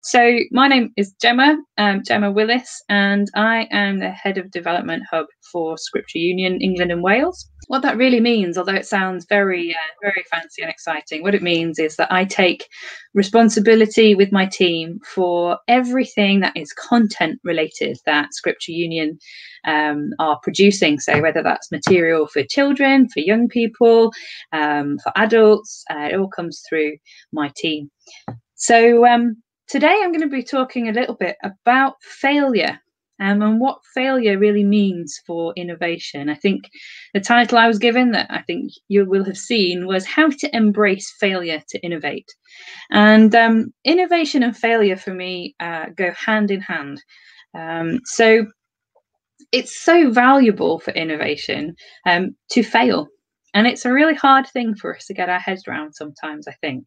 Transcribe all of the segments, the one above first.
So my name is Gemma, Gemma Willis, and I am the Head of Development Hub for Scripture Union England and Wales. What that really means, although it sounds very fancy and exciting, what it means is that I take responsibility with my team for everything that is content related that Scripture Union are producing. So whether that's material for children, for young people, for adults, it all comes through my team. So today I'm going to be talking a little bit about failure and what failure really means for innovation. I think the title I was given, that I think you will have seen, was How to Embrace Failure to Innovate. And innovation and failure for me go hand in hand. So it's so valuable for innovation to fail. And it's a really hard thing for us to get our heads around sometimes, I think.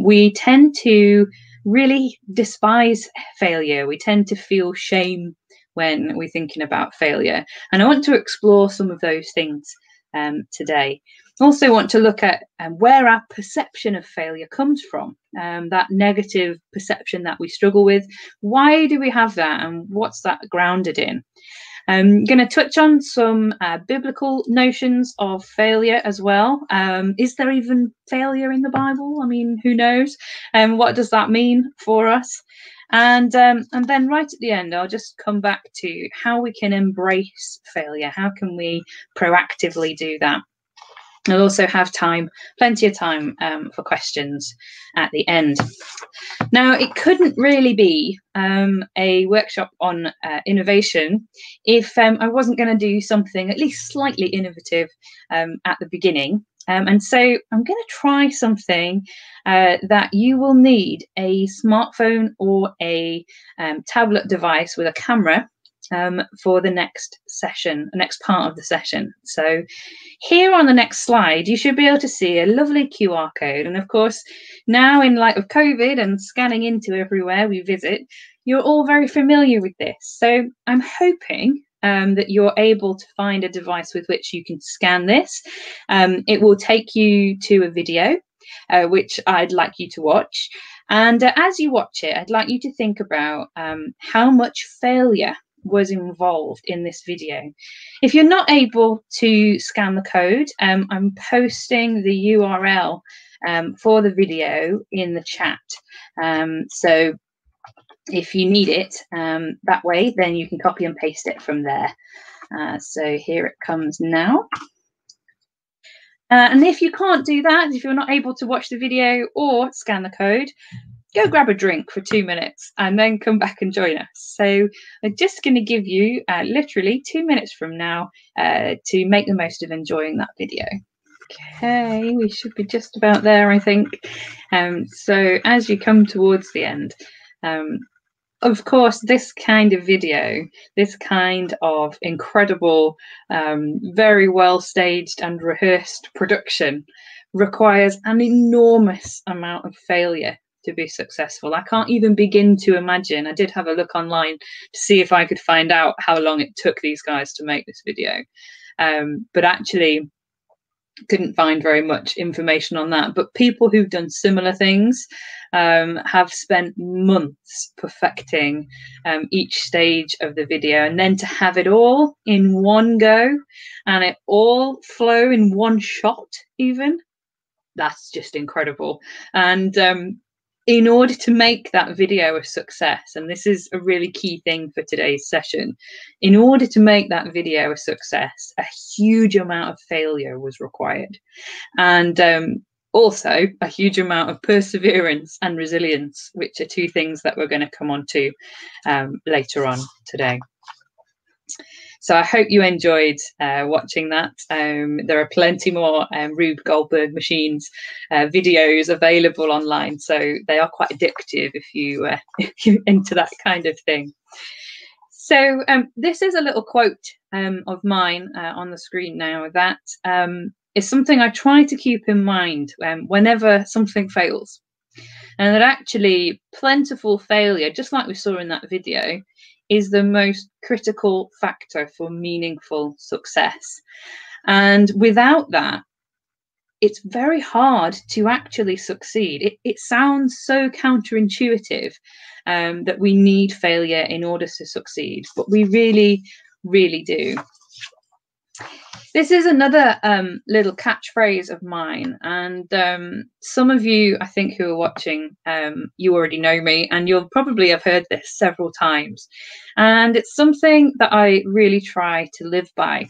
We tend to really despise failure. We tend to feel shame when we're thinking about failure. And I want to explore some of those things today. I also want to look at where our perception of failure comes from, that negative perception that we struggle with. Why do we have that, and what's that grounded in? I'm going to touch on some biblical notions of failure as well. Is there even failure in the Bible? I mean, who knows? What does that mean for us? And then right at the end, I'll just come back to how we can embrace failure. How can we proactively do that? I'll also have plenty of time for questions at the end. Now, it couldn't really be a workshop on innovation if I wasn't going to do something at least slightly innovative at the beginning. And so I'm going to try something that you will need a smartphone or a tablet device with a camera for the next session, the next part of the session. So here on the next slide, you should be able to see a lovely QR code. And of course, now in light of COVID and scanning into everywhere we visit, you're all very familiar with this. So I'm hoping that you're able to find a device with which you can scan this. It will take you to a video, which I'd like you to watch. And as you watch it, I'd like you to think about how much failure was involved in this video. If you're not able to scan the code, I'm posting the URL for the video in the chat. So if you need it that way, then you can copy and paste it from there. So here it comes now. And if you can't do that, if you're not able to watch the video or scan the code, go grab a drink for 2 minutes and then come back and join us. So I'm just going to give you literally 2 minutes from now to make the most of enjoying that video. Okay, we should be just about there, I think. So as you come towards the end, of course, this kind of video, this kind of incredible, very well staged and rehearsed production requires an enormous amount of failure to be successful. I can't even begin to imagine. I did have a look online to see if I could find out how long it took these guys to make this video, but actually couldn't find very much information on that. But people who've done similar things have spent months perfecting each stage of the video, and then to have it all in one go and it all flow in one shot, even, that's just incredible. And in order to make that video a success, and this is a really key thing for today's session, in order to make that video a success, a huge amount of failure was required. And also a huge amount of perseverance and resilience, which are two things that we're going to come on to later on today. So I hope you enjoyed watching that. There are plenty more Rube Goldberg machines videos available online, so they are quite addictive if you're into that kind of thing. So this is a little quote of mine on the screen now that is something I try to keep in mind whenever something fails. And that actually plentiful failure, just like we saw in that video, is the most critical factor for meaningful success. And without that, it's very hard to actually succeed. It sounds so counterintuitive, that we need failure in order to succeed, but we really, really do. This is another little catchphrase of mine, and some of you, I think, who are watching, you already know me, and you'll probably have heard this several times. And it's something that I really try to live by.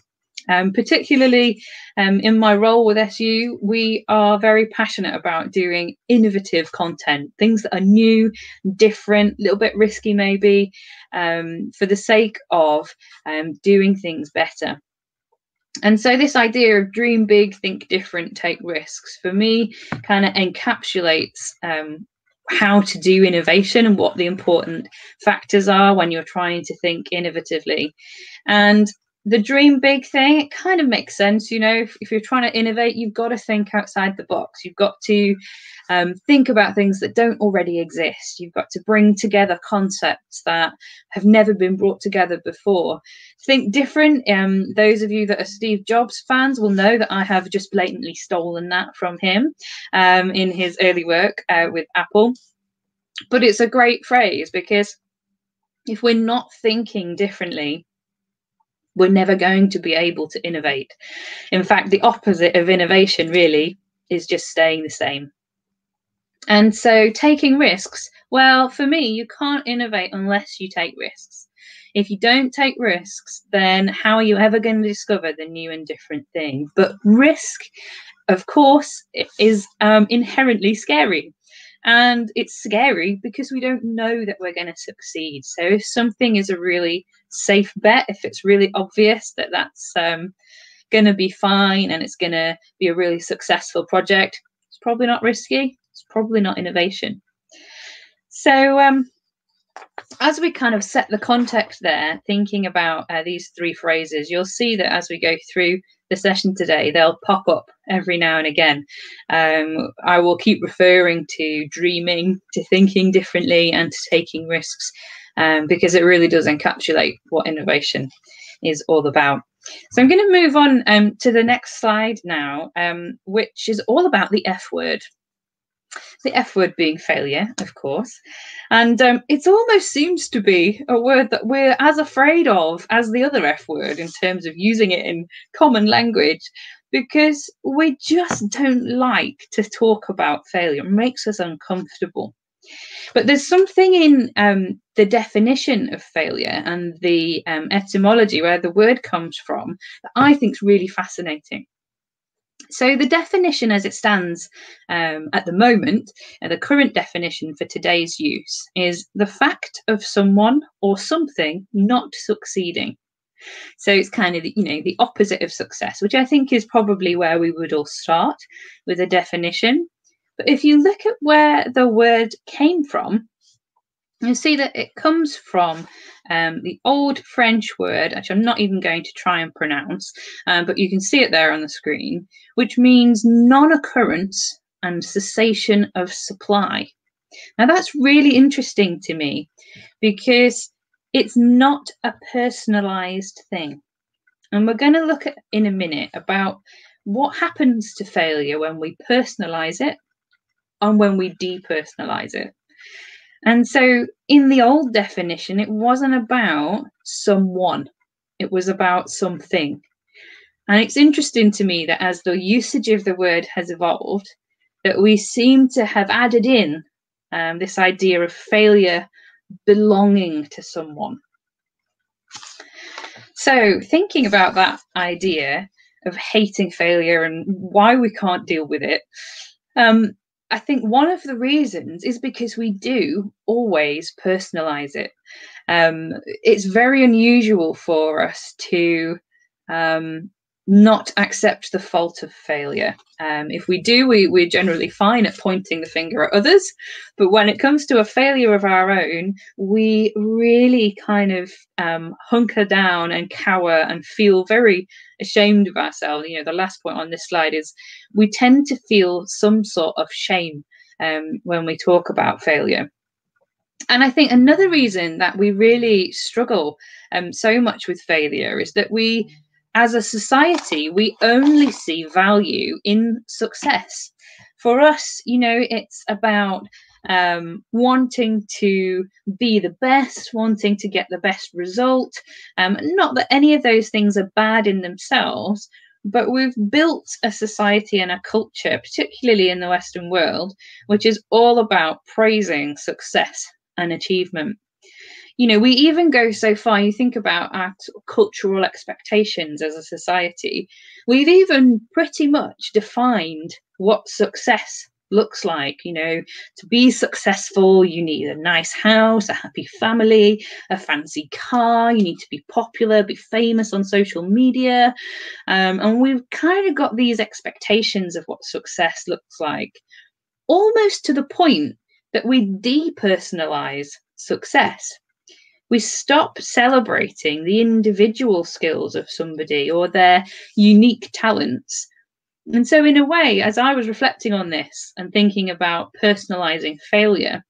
Particularly in my role with SU, we are very passionate about doing innovative content, things that are new, different, a little bit risky maybe, for the sake of doing things better. And so this idea of dream big, think different, take risks, for me, kind of encapsulates how to do innovation and what the important factors are when you're trying to think innovatively. And the dream big thing, it kind of makes sense, you know, if you're trying to innovate, you've got to think outside the box. You've got to think about things that don't already exist. You've got to bring together concepts that have never been brought together before. Think different. Those of you that are Steve Jobs fans will know that I have just blatantly stolen that from him in his early work with Apple. But it's a great phrase, because if we're not thinking differently, we're never going to be able to innovate. In fact, the opposite of innovation really is just staying the same. And so taking risks, well, for me, you can't innovate unless you take risks. If you don't take risks, then how are you ever going to discover the new and different thing? But risk, of course, is inherently scary. And it's scary because we don't know that we're going to succeed. So if something is a really safe bet, if it's really obvious that that's going to be fine and it's going to be a really successful project, it's probably not risky. It's probably not innovation. So as we kind of set the context there, thinking about these three phrases, you'll see that as we go through the session today, they'll pop up every now and again. I will keep referring to dreaming, to thinking differently, and to taking risks, because it really does encapsulate what innovation is all about. So I'm going to move on to the next slide now, which is all about the F word. The F word being failure, of course. And it almost seems to be a word that we're as afraid of as the other F word in terms of using it in common language, because we just don't like to talk about failure. It makes us uncomfortable. But there's something in the definition of failure and the etymology, where the word comes from, that I think is really fascinating. So the definition as it stands at the moment, the current definition for today's use, is the fact of someone or something not succeeding. So it's kind of, you know, the opposite of success, which I think is probably where we would all start with a definition. But if you look at where the word came from, you'll see that it comes from the old French word, which I'm not even going to try and pronounce, but you can see it there on the screen, which means non-occurrence and cessation of supply. Now that's really interesting to me, because it's not a personalized thing. And we're going to look at in a minute about what happens to failure when we personalize it and when we depersonalize it. And so in the old definition, it wasn't about someone, it was about something. And it's interesting to me that as the usage of the word has evolved, that we seem to have added in this idea of failure belonging to someone. So thinking about that idea of hating failure and why we can't deal with it, I think one of the reasons is because we do always personalize it. It's very unusual for us to not accept the fault of failure. If we do, we're generally fine at pointing the finger at others. But when it comes to a failure of our own, we really kind of hunker down and cower and feel very ashamed of ourselves. You know, the last point on this slide is we tend to feel some sort of shame when we talk about failure. And I think another reason that we really struggle so much with failure is that we as a society, we only see value in success. For us, it's about wanting to be the best, wanting to get the best result. Not that any of those things are bad in themselves, but we've built a society and a culture, particularly in the Western world, which is all about praising success and achievement. We even go so far, you think about our cultural expectations as a society, we've even pretty much defined what success looks like. To be successful, you need a nice house, a happy family, a fancy car, you need to be popular, be famous on social media. And we've kind of got these expectations of what success looks like, almost to the point that we depersonalize success. We stop celebrating the individual skills of somebody or their unique talents. And so, in a way, as I was reflecting on this and thinking about personalizing failure,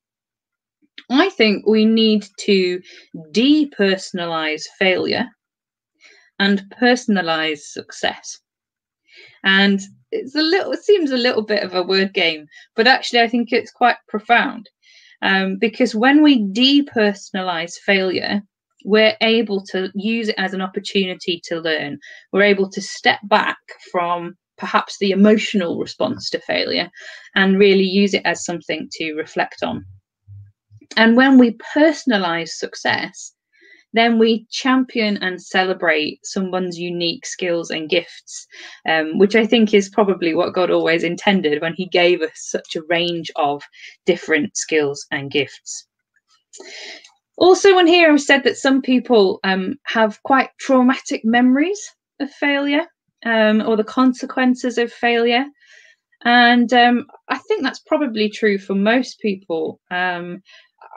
I think we need to depersonalize failure and personalize success. And it seems a little bit of a word game, but actually I think it's quite profound. Because when we depersonalize failure, we're able to use it as an opportunity to learn. We're able to step back from perhaps the emotional response to failure and really use it as something to reflect on. And when we personalize success, then we champion and celebrate someone's unique skills and gifts, which I think is probably what God always intended when he gave us such a range of different skills and gifts. Also, on here, I've said that some people have quite traumatic memories of failure or the consequences of failure. And I think that's probably true for most people.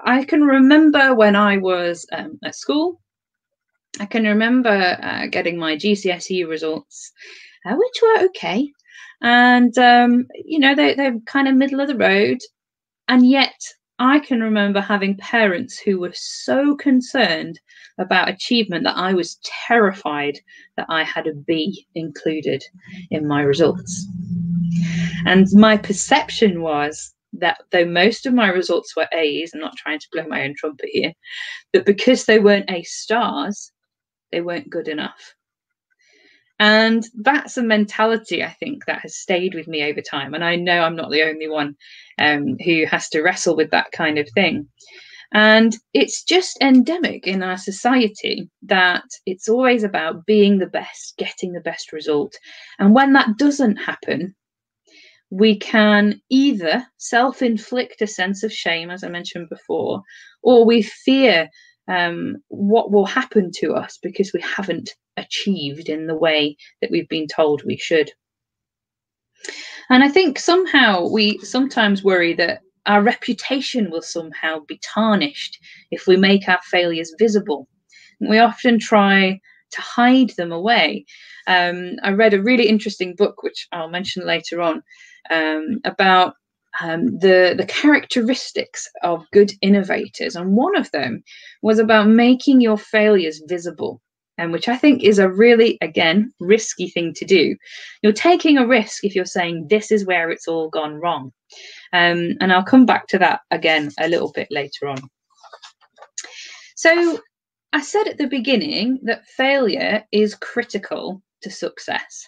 I can remember when I was at school, I can remember getting my GCSE results, which were okay. And, they're kind of middle of the road. And yet I can remember having parents who were so concerned about achievement that I was terrified that I had a B included in my results. And my perception was that though most of my results were A's, I'm not trying to blow my own trumpet here, but because they weren't A stars, they weren't good enough. And that's a mentality, I think, that has stayed with me over time. And I know I'm not the only one who has to wrestle with that kind of thing. And it's just endemic in our society that it's always about being the best, getting the best result. And when that doesn't happen, we can either self-inflict a sense of shame, as I mentioned before, or we fear what will happen to us because we haven't achieved in the way that we've been told we should. And I think somehow we sometimes worry that our reputation will somehow be tarnished if we make our failures visible. We often try to hide them away. I read a really interesting book, which I'll mention later on, about the characteristics of good innovators. And one of them was about making your failures visible, and which I think is a really, again, risky thing to do. You're taking a risk if you're saying this is where it's all gone wrong. And I'll come back to that again a little bit later on. So I said at the beginning that failure is critical to success.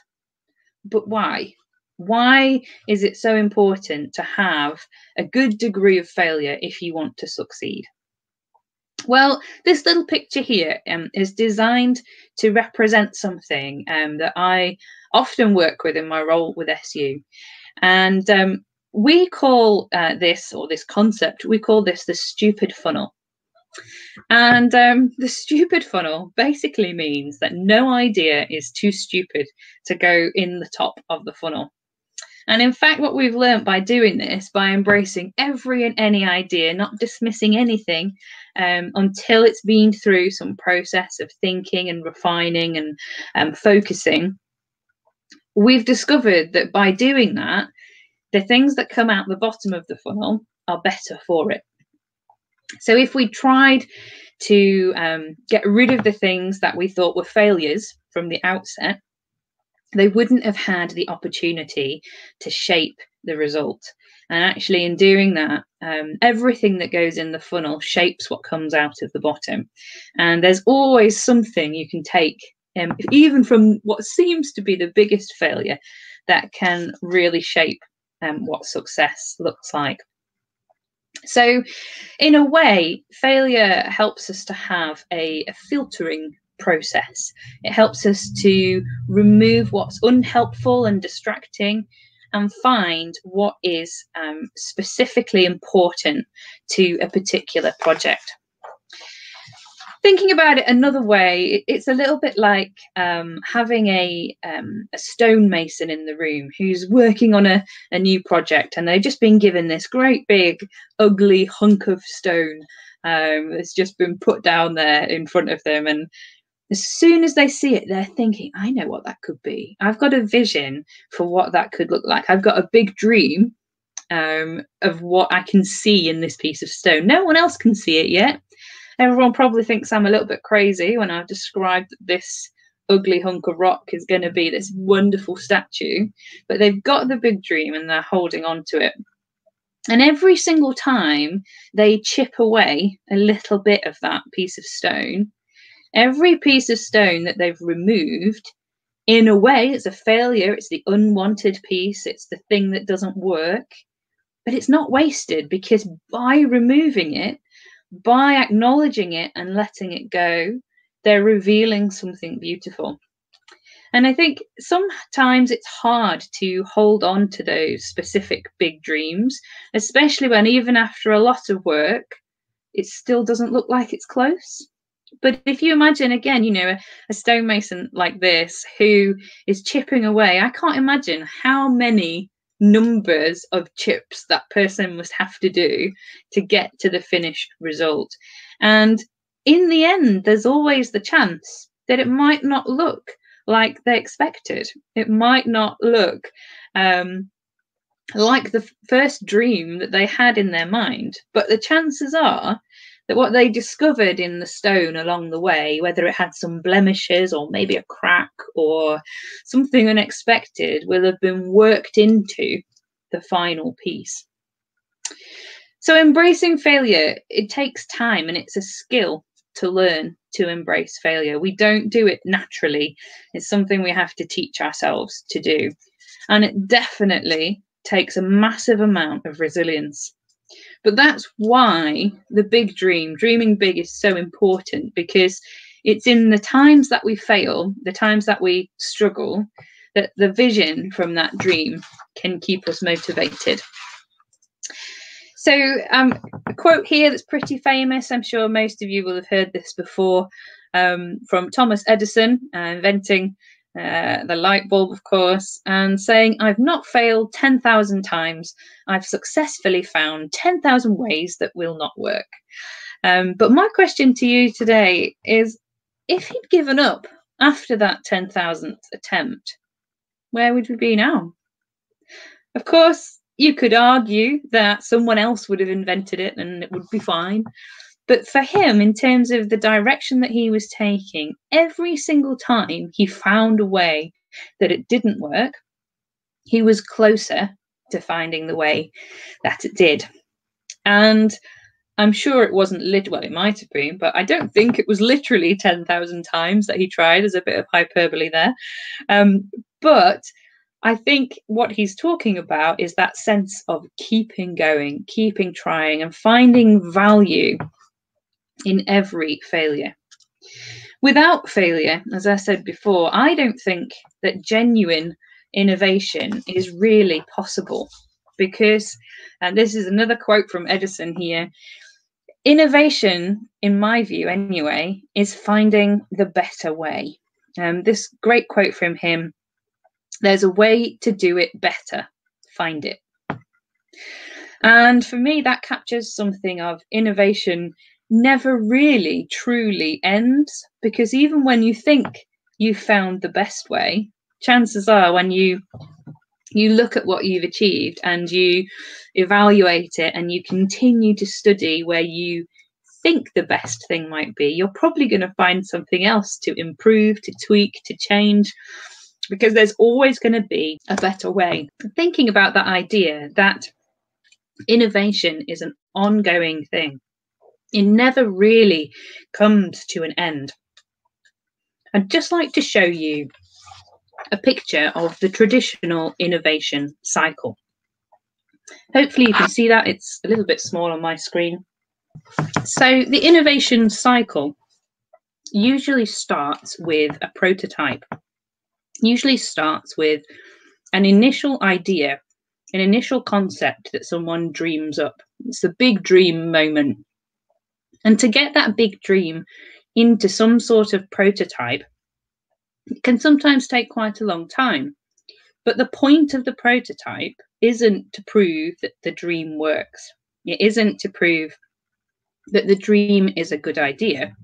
But why? Why is it so important to have a good degree of failure if you want to succeed? Well, this little picture here is designed to represent something that I often work with in my role with SU. And we call this concept, we call this the stupid funnel. And the stupid funnel basically means that no idea is too stupid to go in the top of the funnel. And in fact, what we've learned by doing this, by embracing every and any idea, not dismissing anything until it's been through some process of thinking and refining and focusing, we've discovered that by doing that, the things that come out the bottom of the funnel are better for it. So if we tried to get rid of the things that we thought were failures from the outset, they wouldn't have had the opportunity to shape the result. And actually, in doing that, everything that goes in the funnel shapes what comes out of the bottom. And there's always something you can take, even from what seems to be the biggest failure, that can really shape what success looks like. So in a way, failure helps us to have a filtering process. It helps us to remove what's unhelpful and distracting and find what is specifically important to a particular project. Thinking about it another way, it's a little bit like having a stonemason in the room who's working on a new project, and they've just been given this great big ugly hunk of stone that's just been put down there in front of them. And as soon as they see it, they're thinking, I know what that could be. I've got a vision for what that could look like. I've got a big dream of what I can see in this piece of stone. No one else can see it yet. Everyone probably thinks I'm a little bit crazy when I've described this ugly hunk of rock is going to be this wonderful statue, but they've got the big dream and they're holding on to it. And every single time they chip away a little bit of that piece of stone, every piece of stone that they've removed, in a way, it's a failure. It's the unwanted piece. It's the thing that doesn't work, but it's not wasted, because by removing it, by acknowledging it and letting it go, they're revealing something beautiful. And I think sometimes it's hard to hold on to those specific big dreams, especially when even after a lot of work, it still doesn't look like it's close. But if you imagine, again, you know, a stonemason like this who is chipping away, I can't imagine how many numbers of chips that person must have to do to get to the finished result. And in the end, there's always the chance that it might not look like they expected. It might not look like the first dream that they had in their mind. But the chances are that what they discovered in the stone along the way, whether it had some blemishes or maybe a crack or something unexpected, will have been worked into the final piece. So embracing failure, it takes time, and it's a skill to learn to embrace failure. We don't do it naturally. It's something we have to teach ourselves to do. And it definitely takes a massive amount of resilience. But that's why the big dream, dreaming big, is so important, because it's in the times that we fail, the times that we struggle, that the vision from that dream can keep us motivated. So a quote here that's pretty famous, I'm sure most of you will have heard this before, from Thomas Edison, inventing the light bulb, of course, and saying, I've not failed 10,000 times. I've successfully found 10,000 ways that will not work. But my question to you today is, if he'd given up after that 10,000th attempt, where would we be now? Of course, you could argue that someone else would have invented it and it would be fine. But for him, in terms of the direction that he was taking, every single time he found a way that it didn't work, he was closer to finding the way that it did. And I'm sure it wasn't well, it might have been, but I don't think it was literally 10,000 times that he tried. There's a bit of hyperbole there. But I think what he's talking about is that sense of keeping going, keeping trying, and finding value in every failure. Without failure, as I said before, I don't think that genuine innovation is really possible, because, and this is another quote from Edison here, innovation, in my view anyway, is finding the better way. This great quote from him, there's a way to do it better, find it. And for me, that captures something of innovation never really truly ends, because even when you think you found the best way, chances are when you look at what you've achieved and you evaluate it and you continue to study where you think the best thing might be, you're probably going to find something else to improve, to tweak, to change, because there's always going to be a better way. Thinking about that idea that innovation is an ongoing thing, it never really comes to an end. I'd just like to show you a picture of the traditional innovation cycle. Hopefully you can see that. It's a little bit small on my screen. So the innovation cycle usually starts with a prototype, usually starts with an initial idea, an initial concept that someone dreams up. It's the big dream moment. And to get that big dream into some sort of prototype, it can sometimes take quite a long time. But the point of the prototype isn't to prove that the dream works. It isn't to prove that the dream is a good idea.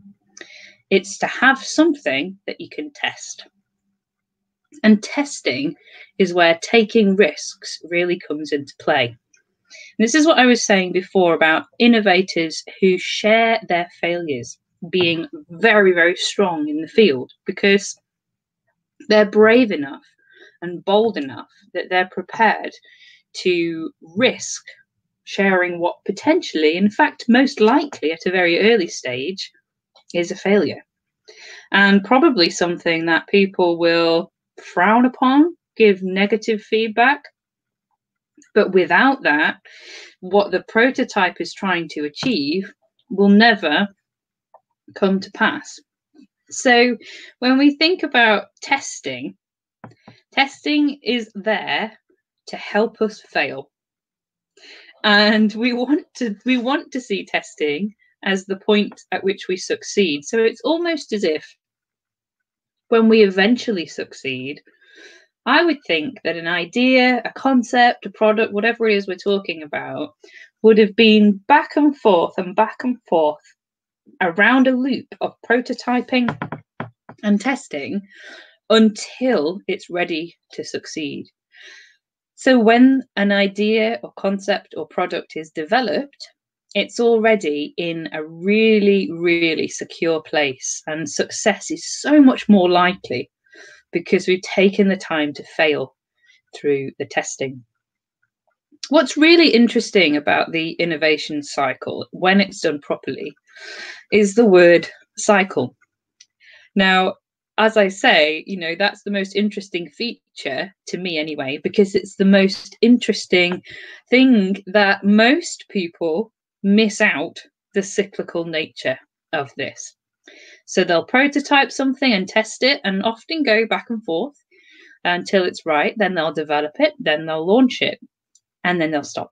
It's to have something that you can test. And testing is where taking risks really comes into play. And this is what I was saying before about innovators who share their failures being very, very strong in the field, because they're brave enough and bold enough that they're prepared to risk sharing what potentially, in fact, most likely at a very early stage, is a failure. And probably something that people will frown upon, give negative feedback. But without that, what the prototype is trying to achieve will never come to pass. So when we think about testing, testing is there to help us fail. And we want to see testing as the point at which we succeed. So it's almost as if when we eventually succeed, I would think that an idea, a concept, a product, whatever it is we're talking about, would have been back and forth around a loop of prototyping and testing until it's ready to succeed. So when an idea or concept or product is developed, it's already in a really, really secure place, and success is so much more likely because we've taken the time to fail through the testing. What's really interesting about the innovation cycle, when it's done properly, is the word cycle. Now, as I say, that's the most interesting feature to me anyway, because it's the most interesting thing that most people miss out the cyclical nature of this. So they'll prototype something and test it and often go back and forth until it's right. Then they'll develop it, then they'll launch it, and then they'll stop.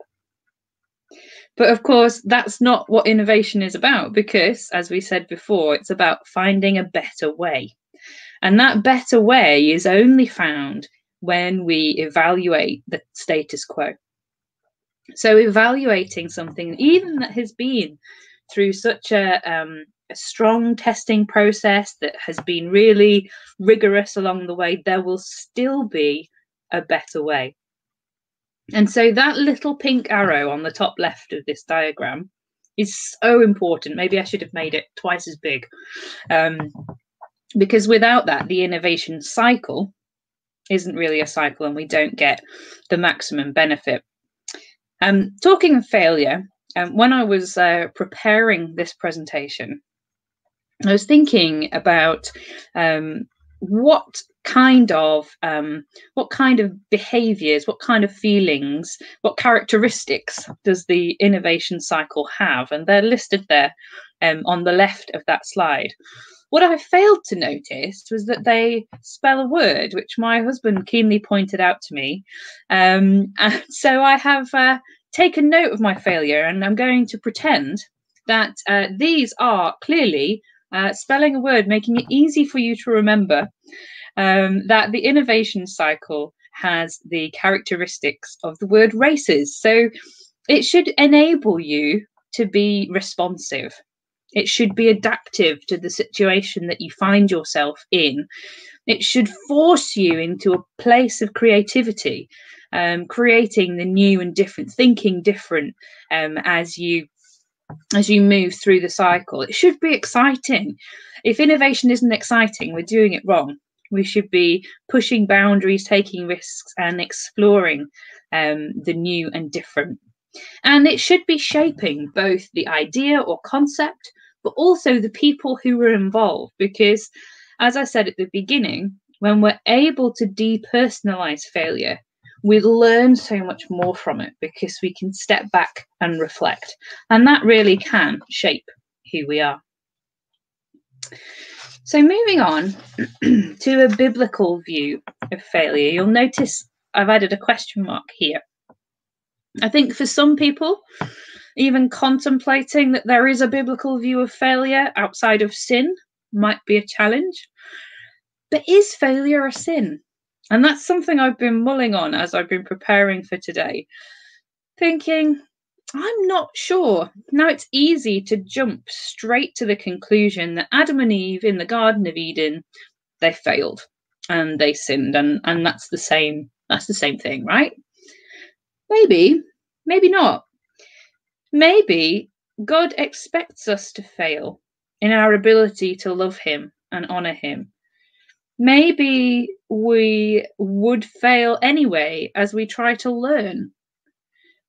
But of course, that's not what innovation is about, because as we said before, it's about finding a better way. And that better way is only found when we evaluate the status quo. So evaluating something, even that has been through such a strong testing process that has been really rigorous along the way, there will still be a better way. And so that little pink arrow on the top left of this diagram is so important. Maybe I should have made it twice as big. Because without that, the innovation cycle isn't really a cycle and we don't get the maximum benefit. Talking of failure, when I was preparing this presentation, I was thinking about what kind of behaviors, what kind of feelings, what characteristics does the innovation cycle have? And they're listed there on the left of that slide. What I failed to notice was that they spell a word, which my husband keenly pointed out to me. And so I have taken note of my failure, and I'm going to pretend that these are clearly spelling a word, making it easy for you to remember that the innovation cycle has the characteristics of the word races. So it should enable you to be responsive. It should be adaptive to the situation that you find yourself in. It should force you into a place of creativity, creating the new and different, thinking different as you as you move through the cycle. It should be exciting. If innovation isn't exciting, we're doing it wrong. We should be pushing boundaries, taking risks, and exploring the new and different. And it should be shaping both the idea or concept, but also the people who were involved. Because, as I said at the beginning, when we're able to depersonalize failure, we learn so much more from it because we can step back and reflect. And that really can shape who we are. So moving on to a biblical view of failure, you'll notice I've added a question mark here. I think for some people, even contemplating that there is a biblical view of failure outside of sin might be a challenge. But is failure a sin? And that's something I've been mulling on as I've been preparing for today, thinking, I'm not sure. Now, it's easy to jump straight to the conclusion that Adam and Eve in the Garden of Eden, they failed and they sinned, and that's the same thing, right? Maybe not. Maybe God expects us to fail in our ability to love him and honor him. Maybe we would fail anyway as we try to learn.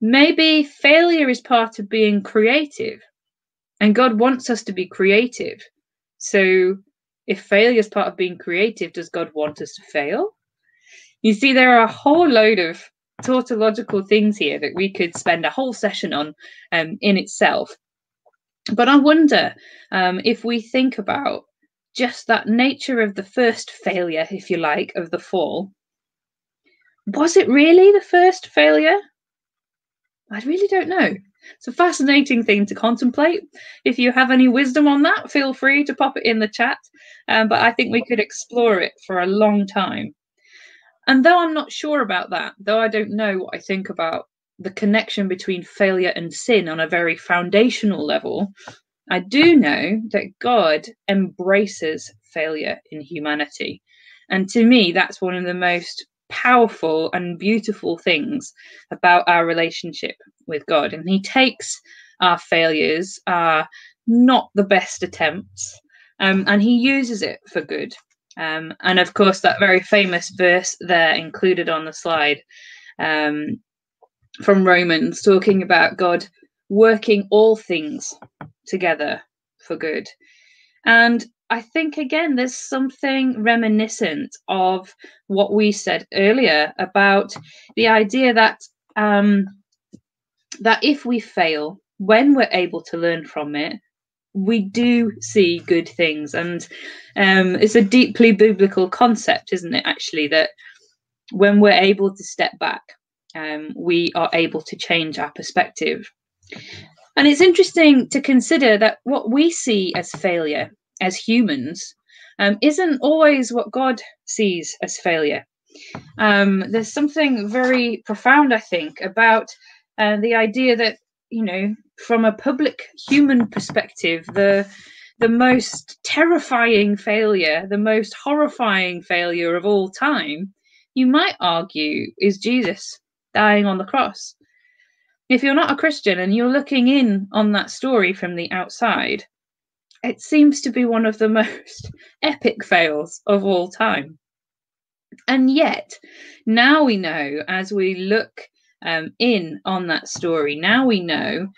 Maybe failure is part of being creative, and God wants us to be creative. So if failure is part of being creative, does God want us to fail? You see, there are a whole load of tautological things here that we could spend a whole session on in itself. But I wonder if we think about just that nature of the first failure, if you like, of the fall. Was it really the first failure? I really don't know. It's a fascinating thing to contemplate. If you have any wisdom on that, feel free to pop it in the chat. But I think we could explore it for a long time. And though I'm not sure about that, though I don't know what I think about the connection between failure and sin on a very foundational level, I do know that God embraces failure in humanity. And to me, that's one of the most powerful and beautiful things about our relationship with God. And he takes our failures, our not the best attempts, and he uses it for good. And of course, that very famous verse there included on the slide from Romans, talking about God working all things together for good. And I think, again, there's something reminiscent of what we said earlier about the idea that that if we fail, when we're able to learn from it, we do see good things. And it's a deeply biblical concept, isn't it, actually, that when we're able to step back, we are able to change our perspective. And it's interesting to consider that what we see as failure as humans isn't always what God sees as failure. There's something very profound, I think, about the idea that, you know, from a public human perspective, the most terrifying failure, the most horrifying failure of all time, you might argue, is Jesus dying on the cross. If you're not a Christian and you're looking in on that story from the outside, it seems to be one of the most epic fails of all time. And yet, now we know, as we look in on that story, now we know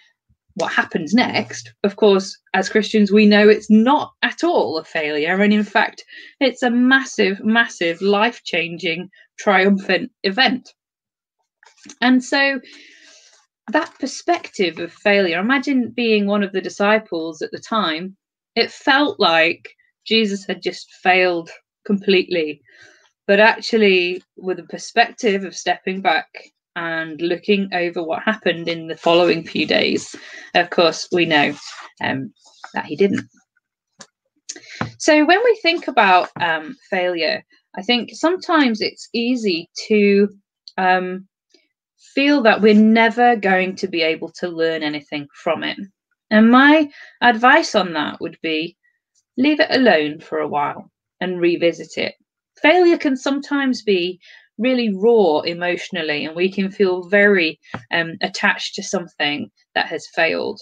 what happens next. Of course, as Christians, we know it's not at all a failure. And in fact, it's a massive, massive, life-changing, triumphant event. And so that perspective of failure, imagine being one of the disciples at the time. It felt like Jesus had just failed completely. But actually, with a perspective of stepping back and looking over what happened in the following few days, of course, we know that he didn't. So when we think about failure, I think sometimes it's easy to feel that we're never going to be able to learn anything from it. And my advice on that would be, leave it alone for a while and revisit it. Failure can sometimes be really raw emotionally, and we can feel very attached to something that has failed.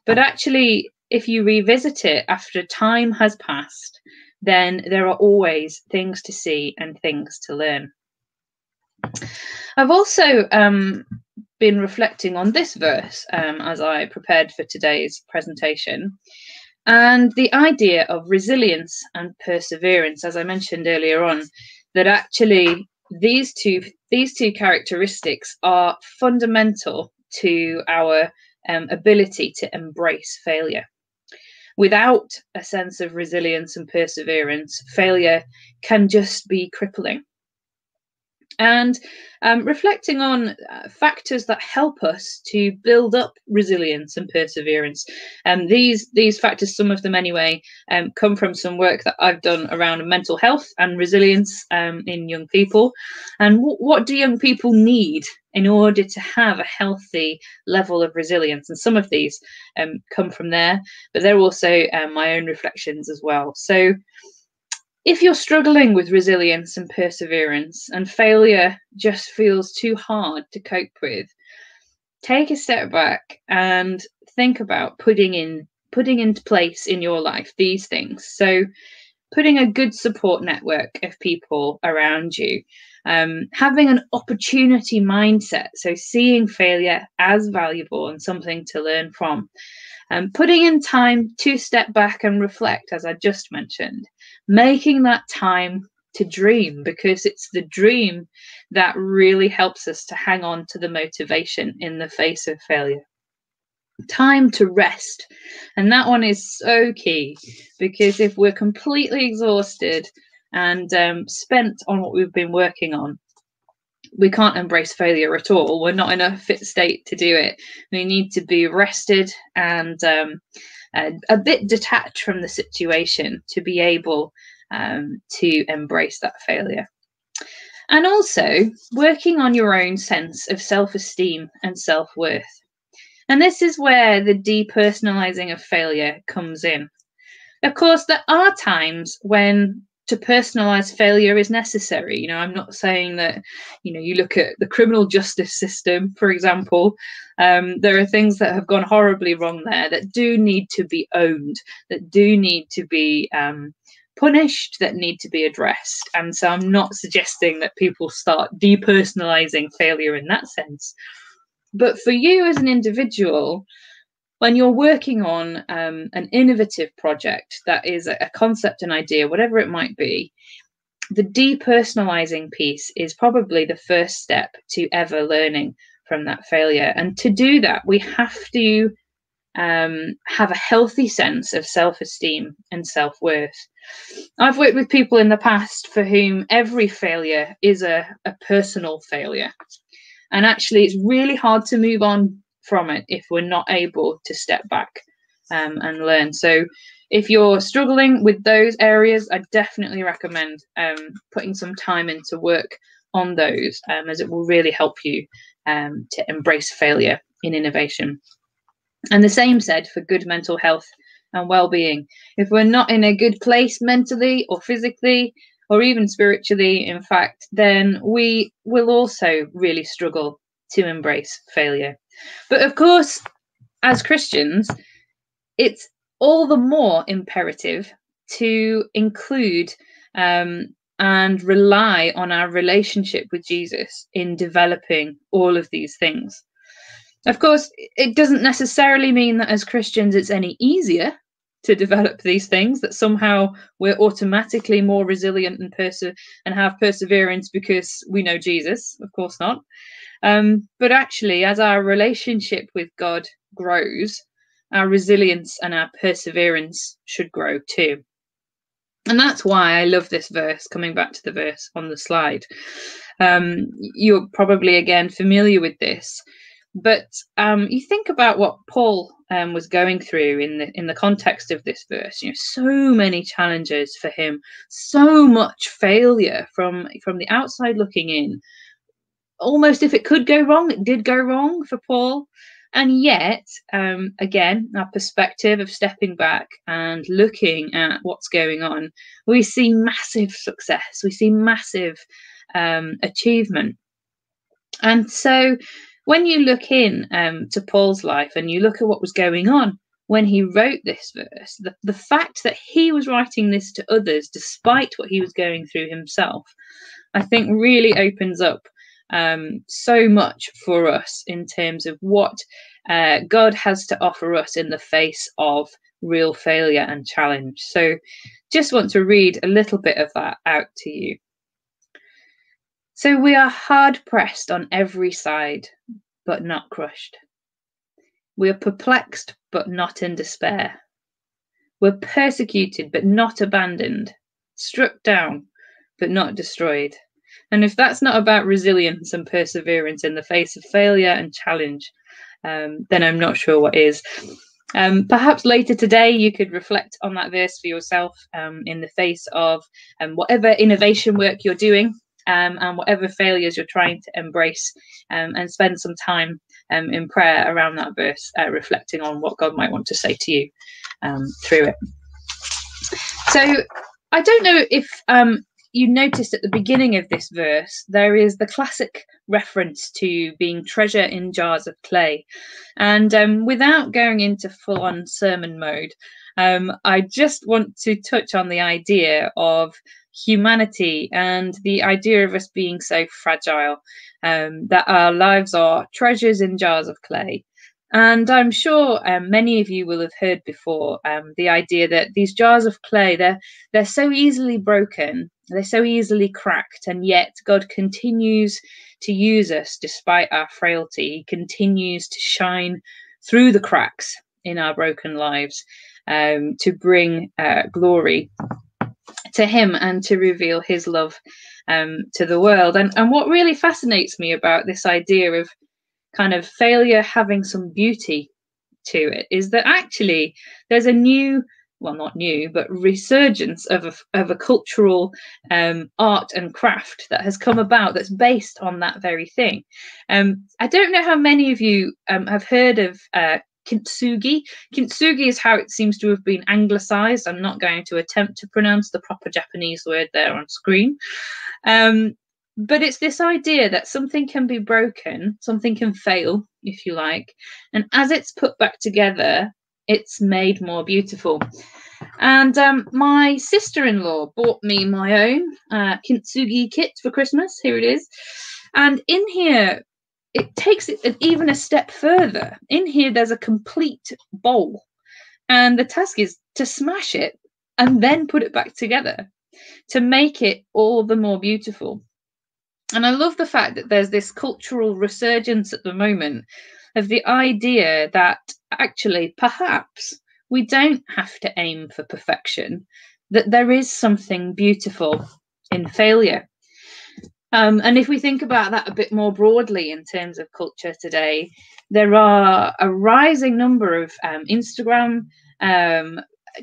But actually, if you revisit it after time has passed, then there are always things to see and things to learn. I've also been reflecting on this verse as I prepared for today's presentation, and the idea of resilience and perseverance, as I mentioned earlier on, that actually these two characteristics are fundamental to our ability to embrace failure. Without a sense of resilience and perseverance, failure can just be crippling. And reflecting on factors that help us to build up resilience and perseverance. These factors, some of them anyway, come from some work that I've done around mental health and resilience in young people. And what do young people need in order to have a healthy level of resilience? And some of these come from there, but they're also my own reflections as well. So if you're struggling with resilience and perseverance and failure just feels too hard to cope with, take a step back and think about putting into place in your life these things. So putting a good support network of people around you, having an opportunity mindset, so seeing failure as valuable and something to learn from, putting in time to step back and reflect, as I just mentioned, making that time to dream, because it's the dream that really helps us to hang on to the motivation in the face of failure. Time to rest. And that one is so key, because if we're completely exhausted and spent on what we've been working on, we can't embrace failure at all. We're not in a fit state to do it. We need to be rested and a bit detached from the situation to be able to embrace that failure. And also working on your own sense of self-esteem and self-worth. And this is where the depersonalizing of failure comes in. Of course, there are times when to personalize failure is necessary. I'm not saying that, you look at the criminal justice system, for example, there are things that have gone horribly wrong there that do need to be owned, that do need to be punished, that need to be addressed. And so I'm not suggesting that people start depersonalizing failure in that sense. But for you as an individual, when you're working on an innovative project that is a concept, an idea, whatever it might be, the depersonalizing piece is probably the first step to ever learning from that failure. And to do that, we have to have a healthy sense of self-esteem and self-worth. I've worked with people in the past for whom every failure is a personal failure. And actually, it's really hard to move on from it if we're not able to step back and learn. So if you're struggling with those areas, I definitely recommend putting some time into work on those, as it will really help you to embrace failure in innovation. And the same said for good mental health and well-being. If we're not in a good place mentally or physically or even spiritually, in fact, then we will also really struggle to embrace failure. But of course, as Christians, it's all the more imperative to include and rely on our relationship with Jesus in developing all of these things. Of course, it doesn't necessarily mean that as Christians it's any easier to develop these things, that somehow we're automatically more resilient and have perseverance because we know Jesus. Of course not. But actually, as our relationship with God grows, our resilience and our perseverance should grow too. And that's why I love this verse, coming back to the verse on the slide. You're probably, again, familiar with this. But you think about what Paul was going through in the context of this verse. So many challenges for him, so much failure from the outside looking in. Almost if it could go wrong, it did go wrong for Paul. And yet, again, our perspective of stepping back and looking at what's going on, we see massive success. We see massive achievement. And so when you look in to Paul's life and you look at what was going on when he wrote this verse, the fact that he was writing this to others despite what he was going through himself, I think really opens up so much for us in terms of what God has to offer us in the face of real failure and challenge. So just want to read a little bit of that out to you. So we are hard pressed on every side, but not crushed. We are perplexed, but not in despair. We're persecuted, but not abandoned. Struck down, but not destroyed. And if that's not about resilience and perseverance in the face of failure and challenge, then I'm not sure what is. Perhaps later today you could reflect on that verse for yourself in the face of whatever innovation work you're doing and whatever failures you're trying to embrace, and spend some time in prayer around that verse, reflecting on what God might want to say to you through it. So I don't know if you noticed at the beginning of this verse, there is the classic reference to being treasure in jars of clay. And without going into full-on sermon mode, I just want to touch on the idea of humanity and the idea of us being so fragile, that our lives are treasures in jars of clay. And I'm sure many of you will have heard before the idea that these jars of clay, they're so easily broken, they're so easily cracked, and yet God continues to use us despite our frailty. He continues to shine through the cracks in our broken lives to bring glory to him and to reveal his love to the world. And what really fascinates me about this idea of kind of failure having some beauty to it is that actually there's a new, well, not new, but resurgence of a cultural art and craft that has come about that's based on that very thing. I don't know how many of you have heard of Kintsugi. Kintsugi is how it seems to have been anglicized. I'm not going to attempt to pronounce the proper Japanese word there on screen. But it's this idea that something can be broken, something can fail, if you like, and as it's put back together, it's made more beautiful. And my sister-in-law bought me my own Kintsugi kit for Christmas. Here it is. And in here, it takes it even a step further. In here, there's a complete bowl. And the task is to smash it and then put it back together to make it all the more beautiful. And I love the fact that there's this cultural resurgence at the moment of the idea that actually perhaps we don't have to aim for perfection, that there is something beautiful in failure. And if we think about that a bit more broadly in terms of culture today, there are a rising number of Instagram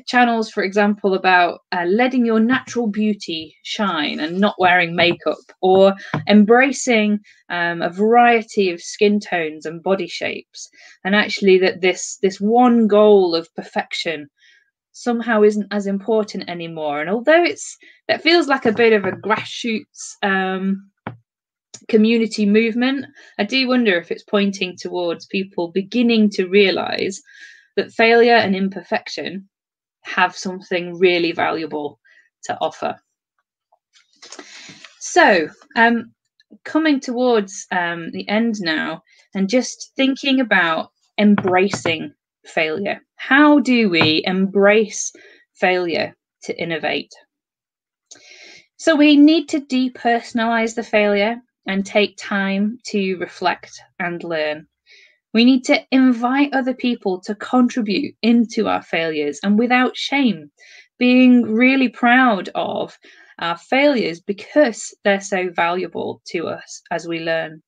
channels, for example, about letting your natural beauty shine and not wearing makeup, or embracing a variety of skin tones and body shapes, and actually that this one goal of perfection somehow isn't as important anymore. And although that feels like a bit of a grassroots community movement, I do wonder if it's pointing towards people beginning to realize that failure and imperfection have something really valuable to offer. So coming towards the end now, and just thinking about embracing failure. How do we embrace failure to innovate? So we need to depersonalize the failure and take time to reflect and learn. We need to invite other people to contribute into our failures, and without shame, being really proud of our failures because they're so valuable to us as we learn.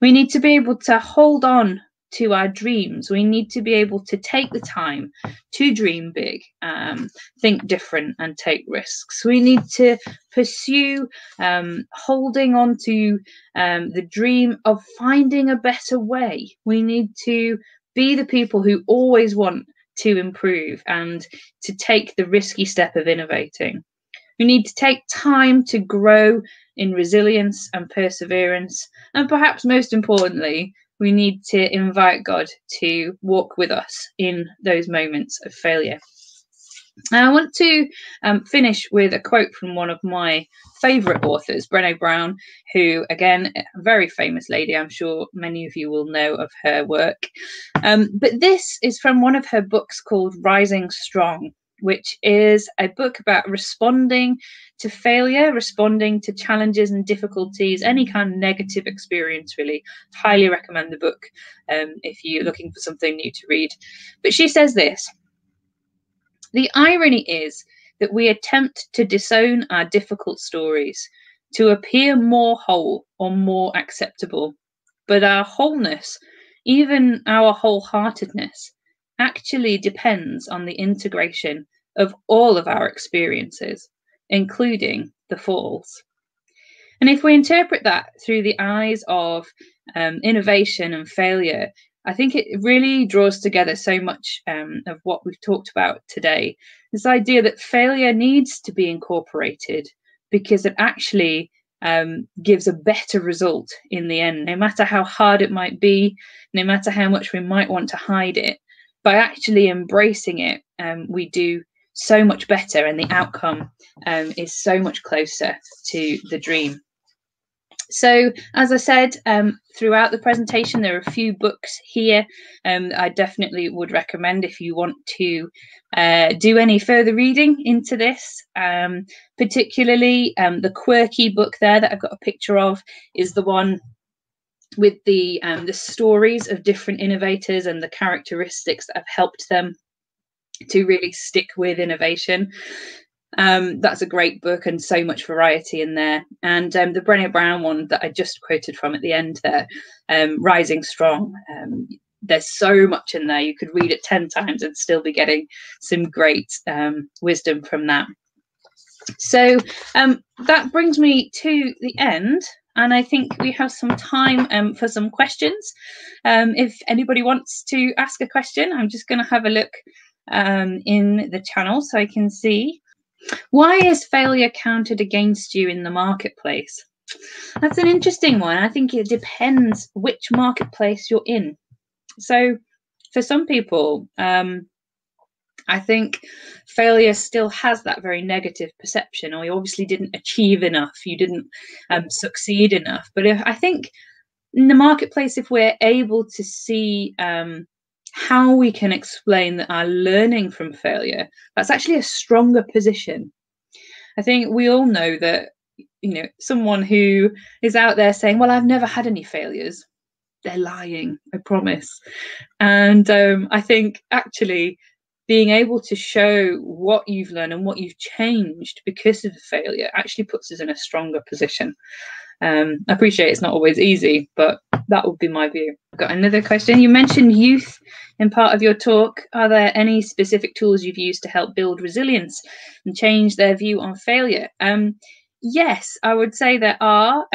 We need to be able to hold on to our dreams. We need to be able to take the time to dream big, think different, and take risks. We need to pursue holding on to the dream of finding a better way. We need to be the people who always want to improve and to take the risky step of innovating. We need to take time to grow in resilience and perseverance. And perhaps most importantly, we need to invite God to walk with us in those moments of failure. And I want to finish with a quote from one of my favourite authors, Brené Brown, who, again, a very famous lady. I'm sure many of you will know of her work. But this is from one of her books called Rising Strong, which is a book about responding to failure, responding to challenges and difficulties, any kind of negative experience, really. Highly recommend the book if you're looking for something new to read. But she says this: "The irony is that we attempt to disown our difficult stories to appear more whole or more acceptable, but our wholeness, even our wholeheartedness, actually depends on the integration of all of our experiences, including the falls." And if we interpret that through the eyes of innovation and failure, I think it really draws together so much of what we've talked about today. This idea that failure needs to be incorporated because it actually gives a better result in the end, no matter how hard it might be, no matter how much we might want to hide it. By actually embracing it, we do so much better, and the outcome is so much closer to the dream. So, as I said, throughout the presentation, there are a few books here I definitely would recommend if you want to do any further reading into this. Particularly, the quirky book there that I've got a picture of is the one with the stories of different innovators and the characteristics that have helped them to really stick with innovation. That's a great book, and so much variety in there. And the Brené Brown one that I just quoted from at the end there, Rising Strong, there's so much in there. You could read it 10 times and still be getting some great wisdom from that. So that brings me to the end, and I think we have some time for some questions. If anybody wants to ask a question, I'm just going to have a look in the channel so I can see. Why is failure counted against you in the marketplace? That's an interesting one. I think it depends which marketplace you're in. So for some people, I think failure still has that very negative perception, or you obviously didn't achieve enough, you didn't succeed enough. But I think in the marketplace, if we're able to see how we can explain that our learning from failure, that's actually a stronger position. I think we all know that, someone who is out there saying, well, I've never had any failures, they're lying, I promise. And I think actually being able to show what you've learned and what you've changed because of the failure actually puts us in a stronger position. I appreciate it's not always easy, but that would be my view. I've got another question. You mentioned youth in part of your talk. Are there any specific tools you've used to help build resilience and change their view on failure? Yes, I would say there are,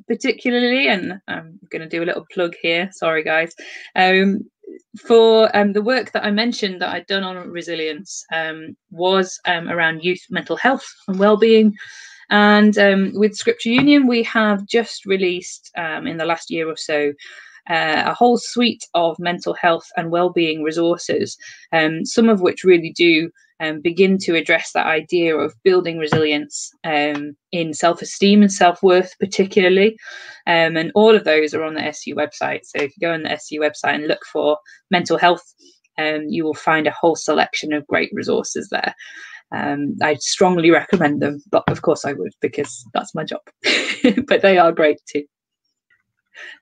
particularly, and I'm going to do a little plug here. Sorry, guys. For the work that I mentioned that I'd done on resilience was around youth mental health and well-being. And with Scripture Union, we have just released in the last year or so a whole suite of mental health and well-being resources, some of which really do begin to address that idea of building resilience in self-esteem and self-worth particularly. And all of those are on the SU website. So if you go on the SU website and look for mental health, you will find a whole selection of great resources there. I strongly recommend them, but of course I would, because that's my job. But they are great too.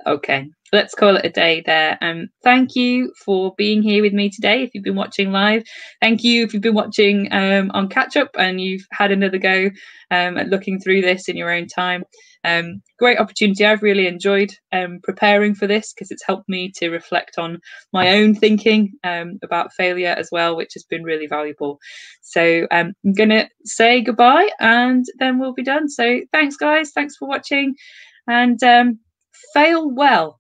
Okay, let's call it a day there. Thank you for being here with me today. If you've been watching live, thank you. If you've been watching on catch up and you've had another go at looking through this in your own time, great opportunity. I've really enjoyed preparing for this, because it's helped me to reflect on my own thinking about failure as well, which has been really valuable. So I'm going to say goodbye and then we'll be done. So thanks, guys. Thanks for watching, and fail well.